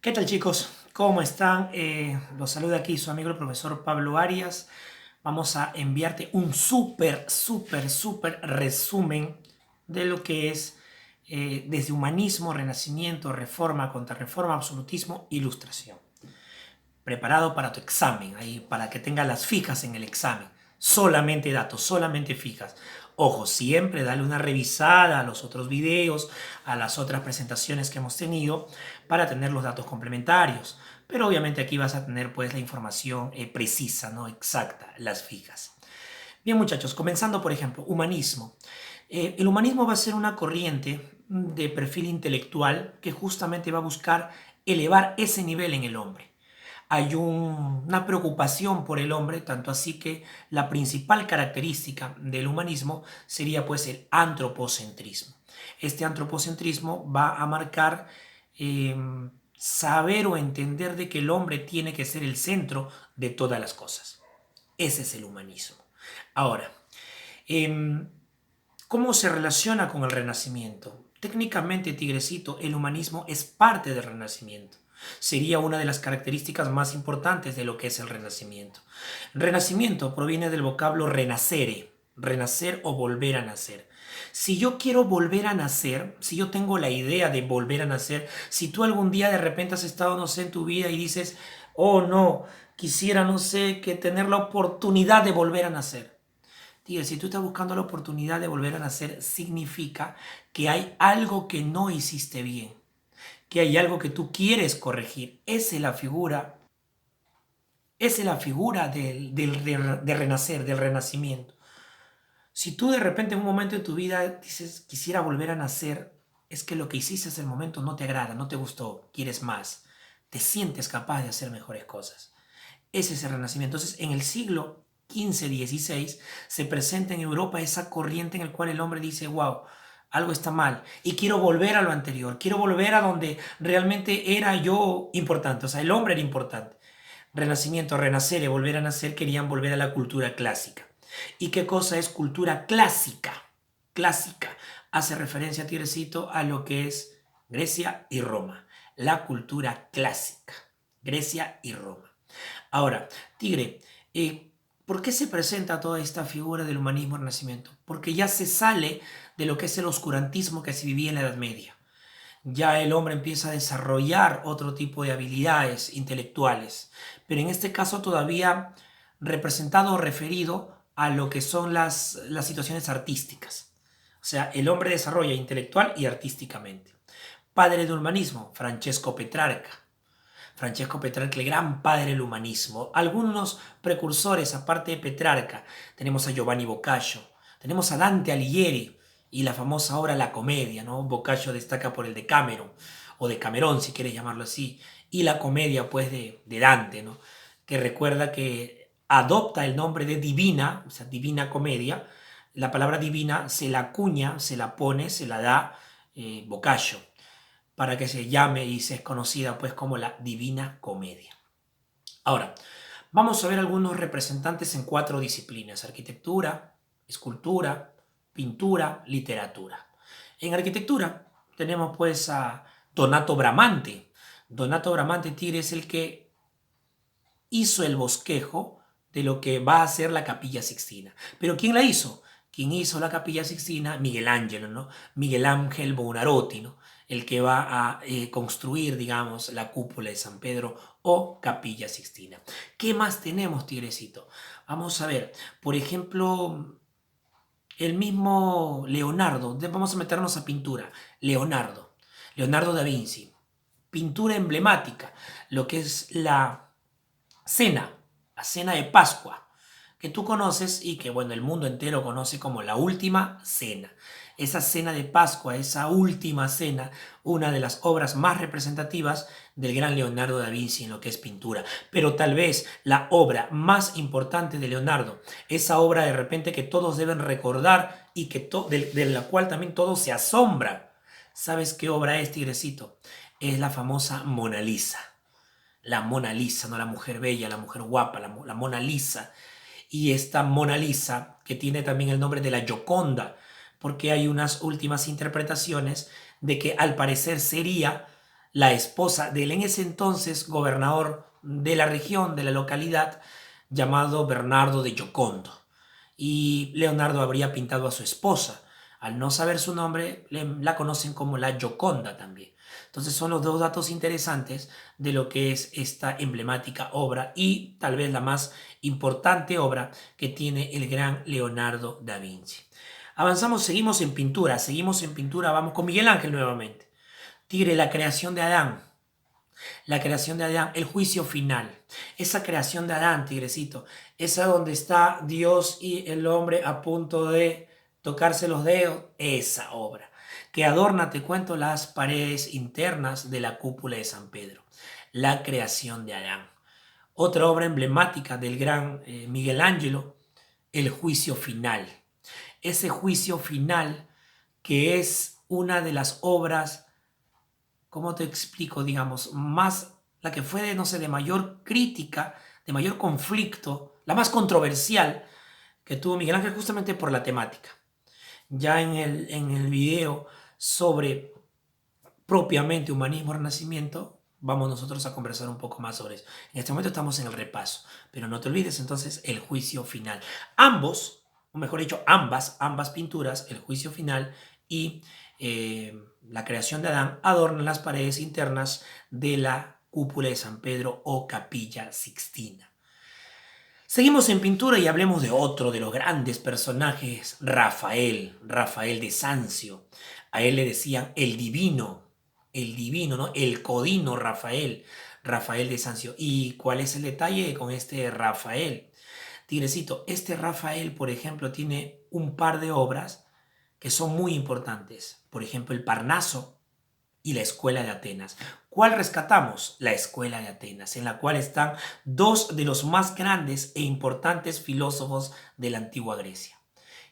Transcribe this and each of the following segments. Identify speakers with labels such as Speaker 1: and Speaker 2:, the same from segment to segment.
Speaker 1: ¿Qué tal, chicos? ¿Cómo están? Los saluda aquí su amigo el profesor Pablo Arias. Vamos a enviarte un súper resumen de lo que es desde humanismo, renacimiento, reforma, contrarreforma, absolutismo, ilustración. Preparado para tu examen, ahí para que tengas las fijas en el examen. Solamente datos, solamente fijas. Ojo, siempre dale una revisada a los otros videos, a las otras presentaciones que hemos tenido para tener los datos complementarios. Pero obviamente aquí vas a tener pues la información precisa, ¿no? Exacta, las fijas. Bien, muchachos, comenzando por ejemplo, humanismo. El humanismo va a ser una corriente de perfil intelectual que justamente va a buscar elevar ese nivel en el hombre. Hay una preocupación por el hombre, tanto así que la principal característica del humanismo sería pues el antropocentrismo. Este antropocentrismo va a marcar eh, saber o entender de que el hombre tiene que ser el centro de todas las cosas. Ese es el humanismo. Ahora, eh, ¿cómo se relaciona con el Renacimiento? Técnicamente, Tigrecito, el humanismo es parte del Renacimiento. Sería una de las características más importantes de lo que es el Renacimiento. Renacimiento proviene del vocablo renacere, renacer o volver a nacer. Si yo quiero volver a nacer, si yo tengo la idea de volver a nacer, si tú algún día de repente has estado, no sé, en tu vida y dices, oh no, quisiera, no sé, que tener la oportunidad de volver a nacer. Tío, si tú estás buscando la oportunidad de volver a nacer, significa que hay algo que no hiciste bien, que hay algo que tú quieres corregir. Esa es la figura de renacer, del renacimiento. Si tú de repente en un momento de tu vida dices, quisiera volver a nacer, es que lo que hiciste en el momento no te agrada, no te gustó, quieres más, te sientes capaz de hacer mejores cosas. Ese es el renacimiento. Entonces, en el siglo XV-XVI se presenta en Europa esa corriente en la cual el hombre dice, wow, algo está mal y quiero volver a lo anterior, quiero volver a donde realmente era yo importante, o sea, el hombre era importante. Renacimiento, renacer y volver a nacer querían volver a la cultura clásica. ¿Y qué cosa es cultura clásica? Clásica. Hace referencia, Tierecito, a lo que es Grecia y Roma. La cultura clásica. Grecia y Roma. Ahora, Tigre, ¿por qué se presenta toda esta figura del humanismo renacimiento? Porque ya se sale de lo que es el oscurantismo que se vivía en la Edad Media. Ya el hombre empieza a desarrollar otro tipo de habilidades intelectuales, pero en este caso todavía representado o referido a lo que son las situaciones artísticas. O sea, el hombre desarrolla intelectual y artísticamente. Padre del humanismo, Francesco Petrarca. Francesco Petrarca, el gran padre del humanismo. Algunos precursores, aparte de Petrarca, tenemos a Giovanni Boccaccio, tenemos a Dante Alighieri y la famosa obra La Comedia, ¿no? Boccaccio destaca por el Decameron, o Decamerón, si quieres llamarlo así, y la comedia, pues, de Dante, ¿no? Que recuerda que adopta el nombre de Divina, o sea, Divina Comedia. La palabra divina se la acuña, se la pone, se la da Boccaccio para que se llame y se es conocida pues como la Divina Comedia. Ahora, vamos a ver algunos representantes en cuatro disciplinas: arquitectura, escultura, pintura, literatura. En arquitectura tenemos pues a Donato Bramante. Donato Bramante Tigre es el que hizo el bosquejo de lo que va a ser la Capilla Sixtina. ¿Pero quién la hizo? ¿Quién hizo la Capilla Sixtina? Miguel Ángel, ¿no? Miguel Ángel Buonarroti, ¿no? El que va a construir, digamos, la cúpula de San Pedro o Capilla Sixtina. ¿Qué más tenemos, Tigrecito? Vamos a ver, por ejemplo, el mismo Leonardo. Vamos a meternos a pintura. Leonardo da Vinci. Pintura emblemática, lo que es cena, la cena de Pascua, que tú conoces y que, bueno, el mundo entero conoce como la última cena. Esa cena de Pascua, esa última cena, una de las obras más representativas del gran Leonardo da Vinci en lo que es pintura. Pero tal vez la obra más importante de Leonardo, esa obra de repente que todos deben recordar y que de la cual también todos se asombran. ¿Sabes qué obra es, Tigrecito? Es la famosa Mona Lisa. La Mona Lisa, no la mujer bella, la mujer guapa, la Mona Lisa. Y esta Mona Lisa, que tiene también el nombre de la Gioconda, porque hay unas últimas interpretaciones de que al parecer sería la esposa del en ese entonces gobernador de la región, de la localidad, llamado Bernardo de Giocondo. Y Leonardo habría pintado a su esposa. Al no saber su nombre, la conocen como la Gioconda también. Entonces son los dos datos interesantes de lo que es esta emblemática obra y tal vez la más importante obra que tiene el gran Leonardo da Vinci. Avanzamos, seguimos en pintura, vamos con Miguel Ángel nuevamente. Tigre, la creación de Adán. La creación de Adán, el juicio final. Esa creación de Adán, tigrecito, esa donde está Dios y el hombre a punto de tocarse los dedos, esa obra que adorna, te cuento, las paredes internas de la cúpula de San Pedro. La creación de Adán. Otra obra emblemática del gran Miguel Ángelo, el juicio final. Ese juicio final que es una de las obras, ¿cómo te explico? Digamos, más la que fue de, no sé, de mayor crítica, de mayor conflicto, la más controversial que tuvo Miguel Ángel justamente por la temática. Ya en el video sobre propiamente humanismo renacimiento, vamos nosotros a conversar un poco más sobre eso. En este momento estamos en el repaso, pero no te olvides entonces el juicio final. Ambos, o mejor dicho, ambas pinturas, el juicio final y la creación de Adán, adornan las paredes internas de la cúpula de San Pedro o Capilla Sixtina. Seguimos en pintura y hablemos de otro de los grandes personajes, Rafael de Sancio. A él le decían el divino, ¿no? El codino Rafael de Sancio. ¿Y cuál es el detalle con este Rafael? Tigrecito, este Rafael, por ejemplo, tiene un par de obras que son muy importantes. Por ejemplo, el Parnaso y la Escuela de Atenas. ¿Cuál rescatamos? La Escuela de Atenas, en la cual están dos de los más grandes e importantes filósofos de la antigua Grecia.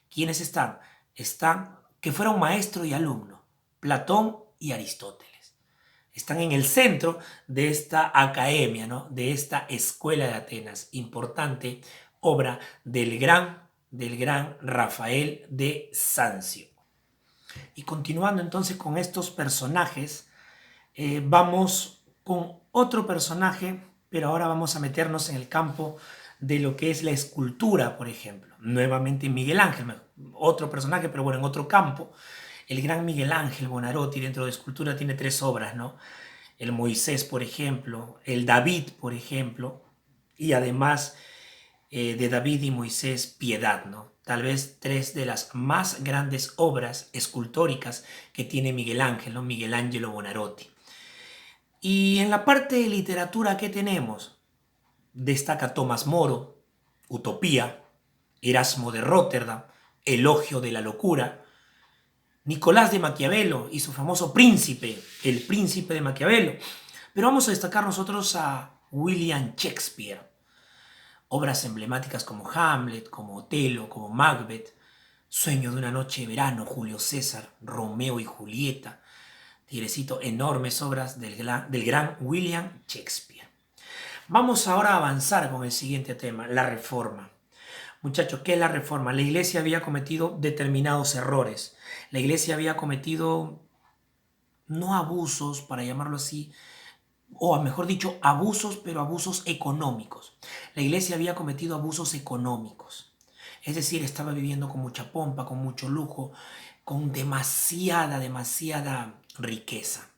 Speaker 1: ¿Quiénes están? Están que fueron maestro y alumno, Platón y Aristóteles. Están en el centro de esta academia, ¿no? De esta Escuela de Atenas, importante obra del gran Rafael de Sancio. Y continuando entonces con estos personajes, vamos con otro personaje, pero ahora vamos a meternos en el campo de lo que es la escultura, por ejemplo. Nuevamente Miguel Ángel, otro personaje, pero bueno, en otro campo. El gran Miguel Ángel Buonarroti dentro de escultura tiene tres obras, ¿no? El Moisés, por ejemplo, el David, por ejemplo, y además de David y Moisés, Piedad, ¿no? Tal vez tres de las más grandes obras escultóricas que tiene Miguel Ángel, ¿no? Miguel Ángelo Buonarroti. Y en la parte de literatura, ¿qué tenemos? Destaca Tomás Moro, Utopía, Erasmo de Róterdam, Elogio de la locura, Nicolás de Maquiavelo y su famoso Príncipe, el Príncipe de Maquiavelo. Pero vamos a destacar nosotros a William Shakespeare. Obras emblemáticas como Hamlet, como Otelo, como Macbeth, Sueño de una noche de verano, Julio César, Romeo y Julieta. Tigrecito, enormes obras del gran William Shakespeare. Vamos ahora a avanzar con el siguiente tema, la Reforma. Muchachos, ¿qué es la Reforma? La Iglesia había cometido determinados errores. La Iglesia había cometido, no abusos, para llamarlo así, o mejor dicho, abusos, pero abusos económicos. La Iglesia había cometido abusos económicos. Es decir, estaba viviendo con mucha pompa, con mucho lujo, con demasiada riqueza.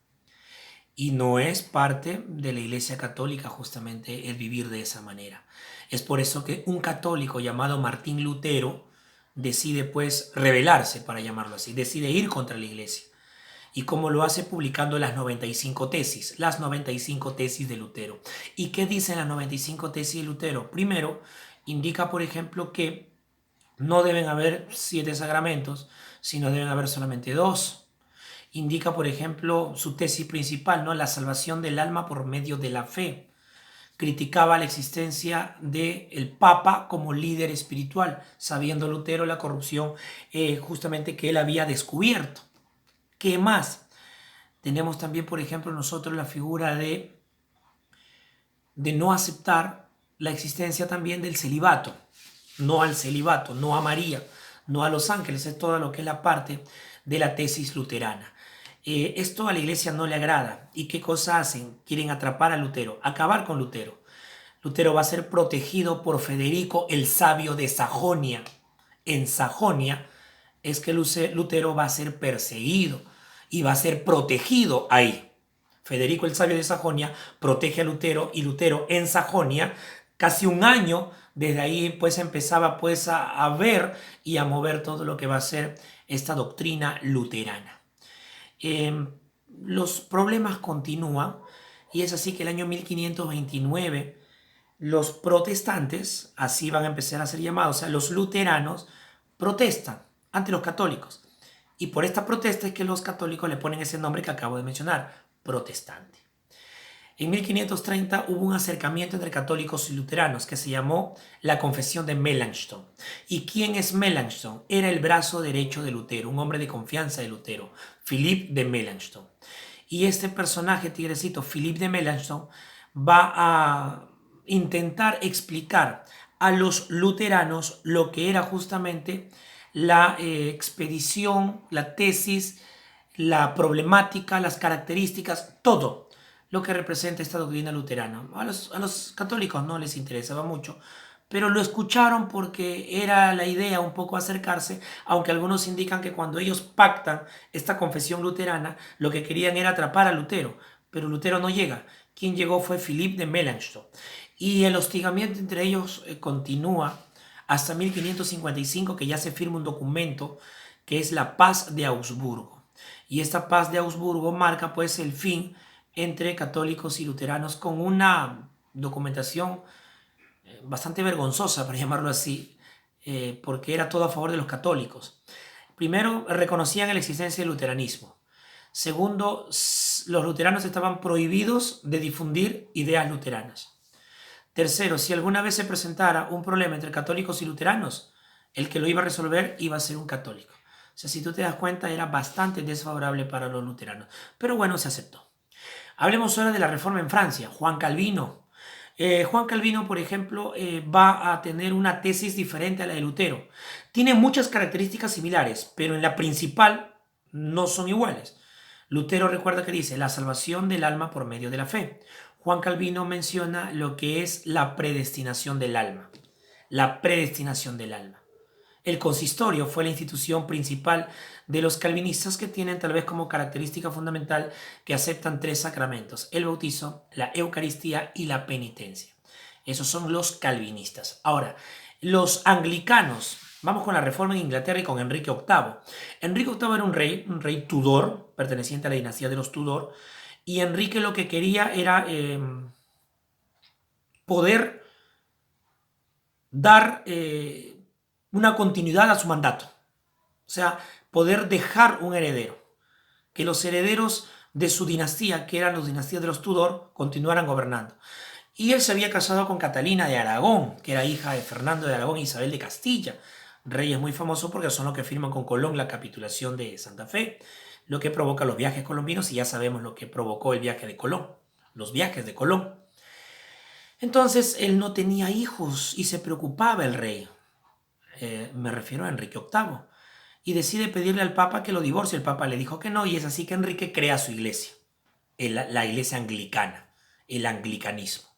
Speaker 1: Y no es parte de la Iglesia Católica justamente el vivir de esa manera. Es por eso que un católico llamado Martín Lutero decide pues rebelarse, para llamarlo así, decide ir contra la Iglesia. ¿Y cómo lo hace? Publicando las 95 tesis de Lutero. ¿Y qué dicen las 95 tesis de Lutero? Primero, indica, por ejemplo, que no deben haber 7 sacramentos, sino deben haber solamente 2. Indica, por ejemplo, su tesis principal, ¿no? La salvación del alma por medio de la fe. Criticaba la existencia del Papa como líder espiritual, sabiendo Lutero la corrupción justamente que él había descubierto. ¿Qué más? Tenemos también, por ejemplo, nosotros la figura de no aceptar la existencia también del celibato. No al celibato, no a María, no a los ángeles, es todo lo que es la parte de la tesis luterana. Esto a la iglesia no le agrada. ¿Y qué cosa hacen? Quieren atrapar a Lutero, acabar con Lutero. Lutero va a ser protegido por Federico el Sabio de Sajonia. En Sajonia es que Lutero va a ser perseguido y va a ser protegido ahí. Federico el Sabio de Sajonia protege a Lutero y Lutero en Sajonia, casi un año, desde ahí pues empezaba pues a ver y a mover todo lo que va a ser esta doctrina luterana. Eh, los problemas continúan y es así que el año 1529 los protestantes, así van a empezar a ser llamados, o sea, los luteranos, protestan ante los católicos. Y por esta protesta es que los católicos le ponen ese nombre que acabo de mencionar, protestante. En 1530 hubo un acercamiento entre católicos y luteranos que se llamó la Confesión de Melanchthon. ¿Y quién es Melanchthon? Era el brazo derecho de Lutero, un hombre de confianza de Lutero, Philippe de Melanchthon. Y este personaje, tigrecito, Philippe de Melanchthon, va a intentar explicar a los luteranos lo que era justamente la expedición, la tesis, la problemática, las características, todo lo que representa esta doctrina luterana. A los católicos no les interesaba mucho, pero lo escucharon porque era la idea un poco acercarse, aunque algunos indican que cuando ellos pactan esta confesión luterana, lo que querían era atrapar a Lutero, pero Lutero no llega. Quien llegó fue Philippe de Melanchthon. Y el hostigamiento entre ellos continúa hasta 1555, que ya se firma un documento que es la Paz de Augsburgo. Y esta Paz de Augsburgo marca pues el fin entre católicos y luteranos con una documentación bastante vergonzosa, para llamarlo así, porque era todo a favor de los católicos. Primero, reconocían la existencia del luteranismo. Segundo, los luteranos estaban prohibidos de difundir ideas luteranas. Tercero, si alguna vez se presentara un problema entre católicos y luteranos, el que lo iba a resolver iba a ser un católico. O sea, si tú te das cuenta, era bastante desfavorable para los luteranos. Pero bueno, se aceptó. Hablemos ahora de la reforma en Francia. Juan Calvino. Juan Calvino, por ejemplo, va a tener una tesis diferente a la de Lutero. Tiene muchas características similares, pero en la principal no son iguales. Lutero recuerda que dice la salvación del alma por medio de la fe. Juan Calvino menciona lo que es la predestinación del alma. La predestinación del alma. El consistorio fue la institución principal de los calvinistas que tienen tal vez como característica fundamental que aceptan tres sacramentos, el bautizo, la Eucaristía y la penitencia. Esos son los calvinistas. Ahora, los anglicanos, vamos con la reforma en Inglaterra y con Enrique VIII. Enrique VIII era un rey Tudor, perteneciente a la dinastía de los Tudor, y Enrique lo que quería era poder dar una continuidad a su mandato. O sea, poder dejar un heredero. Que los herederos de su dinastía, que eran las dinastías de los Tudor, continuaran gobernando. Y él se había casado con Catalina de Aragón, que era hija de Fernando de Aragón e Isabel de Castilla. Reyes muy famosos porque son los que firman con Colón la capitulación de Santa Fe, lo que provoca los viajes colombinos y ya sabemos lo que provocó el viaje de Colón, los viajes de Colón. Entonces él no tenía hijos y se preocupaba el rey. Me refiero a Enrique VIII. Y decide pedirle al Papa que lo divorcie. El Papa le dijo que no y es así que Enrique crea su iglesia, la iglesia anglicana, el anglicanismo.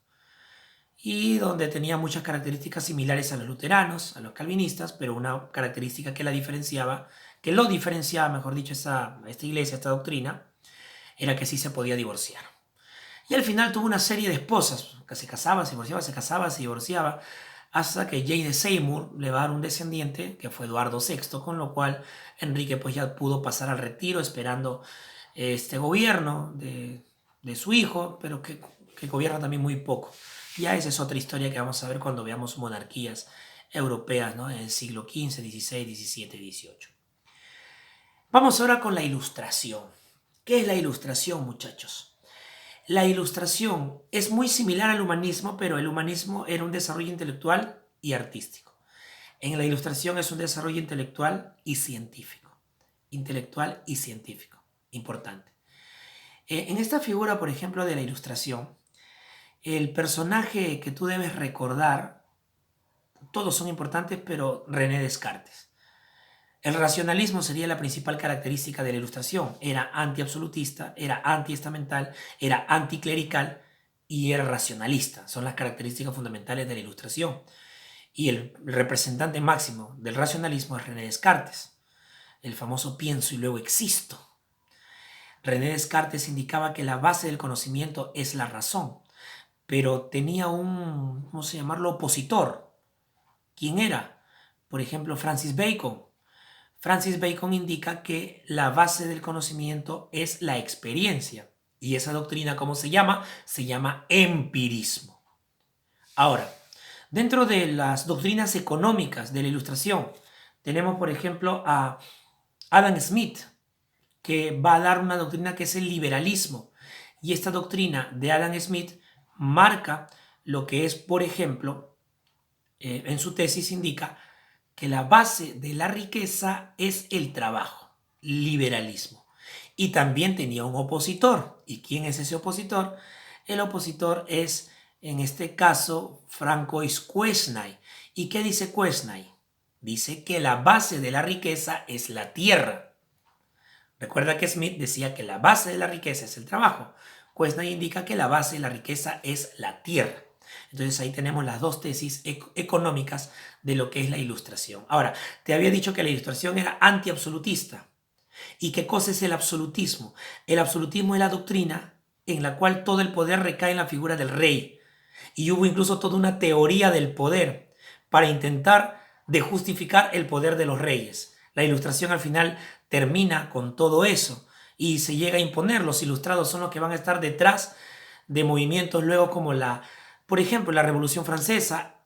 Speaker 1: Y donde tenía muchas características similares a los luteranos, a los calvinistas, pero una característica que lo diferenciaba, mejor dicho, esta iglesia, esta doctrina, era que sí se podía divorciar. Y al final tuvo una serie de esposas, que se casaba, se divorciaba, se casaba, se divorciaba, hasta que Jane de Seymour le va a dar un descendiente, que fue Eduardo VI, con lo cual Enrique pues ya pudo pasar al retiro esperando este gobierno de su hijo, pero que gobierna también muy poco. Ya esa es otra historia que vamos a ver cuando veamos monarquías europeas, ¿no? En el siglo XV, XVI, XVII, XVIII. Vamos ahora con la Ilustración. ¿Qué es la Ilustración, muchachos? La Ilustración es muy similar al humanismo, pero el humanismo era un desarrollo intelectual y artístico. En la Ilustración es un desarrollo intelectual y científico. Intelectual y científico. Importante. En esta figura, por ejemplo, de la Ilustración, el personaje que tú debes recordar, todos son importantes, pero René Descartes. El racionalismo sería la principal característica de la Ilustración. Era antiabsolutista, era antiestamental, era anticlerical y era racionalista. Son las características fundamentales de la Ilustración. Y el representante máximo del racionalismo es René Descartes, el famoso pienso y luego existo. René Descartes indicaba que la base del conocimiento es la razón, pero tenía un, ¿cómo se llamarlo?, opositor. ¿Quién era? Por ejemplo, Francis Bacon. Francis Bacon indica que la base del conocimiento es la experiencia. Y esa doctrina, ¿cómo se llama? Se llama empirismo. Ahora, dentro de las doctrinas económicas de la Ilustración, tenemos, por ejemplo, a Adam Smith, que va a dar una doctrina que es el liberalismo. Y esta doctrina de Adam Smith marca lo que es, por ejemplo, en su tesis indica que la base de la riqueza es el trabajo, liberalismo. Y también tenía un opositor. ¿Y quién es ese opositor? El opositor es, en este caso, Francois Quesnay. ¿Y qué dice Quesnay? Dice que la base de la riqueza es la tierra. Recuerda que Smith decía que la base de la riqueza es el trabajo. Quesnay indica que la base de la riqueza es la tierra. Entonces ahí tenemos las dos tesis económicas de lo que es la Ilustración. Ahora, te había dicho que la Ilustración era antiabsolutista. ¿Y qué cosa es el absolutismo? El absolutismo es la doctrina en la cual todo el poder recae en la figura del rey. Y hubo incluso toda una teoría del poder para intentar de justificar el poder de los reyes. La Ilustración al final termina con todo eso y se llega a imponer. Los ilustrados son los que van a estar detrás de movimientos luego como por ejemplo, la Revolución Francesa,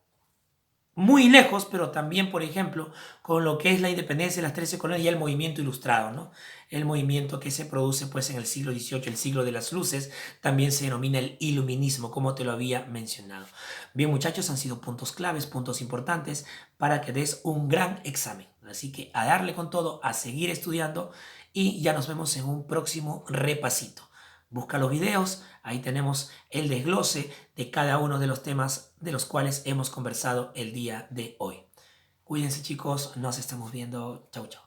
Speaker 1: muy lejos, pero también, por ejemplo, con lo que es la independencia de las 13 colonias y el movimiento ilustrado, ¿no? El movimiento que se produce pues en el siglo XVIII, el siglo de las luces, también se denomina el iluminismo, como te lo había mencionado. Bien, muchachos, han sido puntos claves, puntos importantes para que des un gran examen. Así que a darle con todo, a seguir estudiando y ya nos vemos en un próximo repasito. Busca los videos, ahí tenemos el desglose de cada uno de los temas de los cuales hemos conversado el día de hoy. Cuídense chicos, nos estamos viendo. Chau, chau.